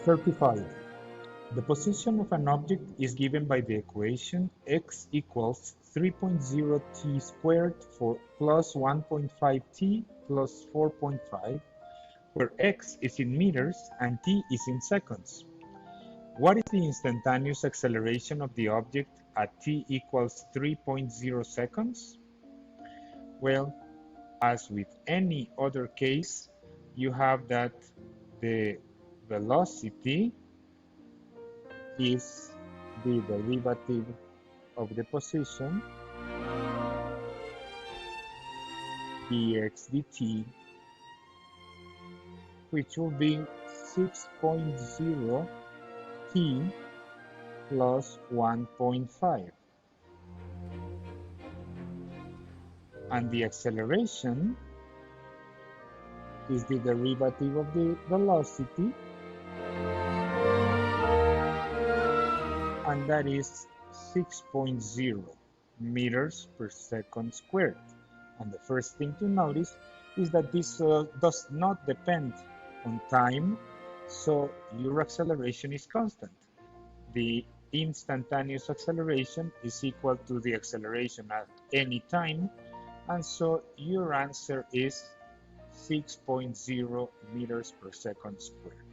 35. The position of an object is given by the equation x equals 3.0 t squared for plus 1.5 t plus 4.5, where x is in meters and t is in seconds. What is the instantaneous acceleration of the object at t equals 3.0 seconds? Well, as with any other case, you have that the velocity is the derivative of the position dx dt, which will be 6.0 t plus 1.5. And the acceleration is the derivative of the velocity, and that is 6.0 meters per second squared. And the first thing to notice is that this does not depend on time, so your acceleration is constant. The instantaneous acceleration is equal to the acceleration at any time, and so your answer is 6.0 meters per second squared.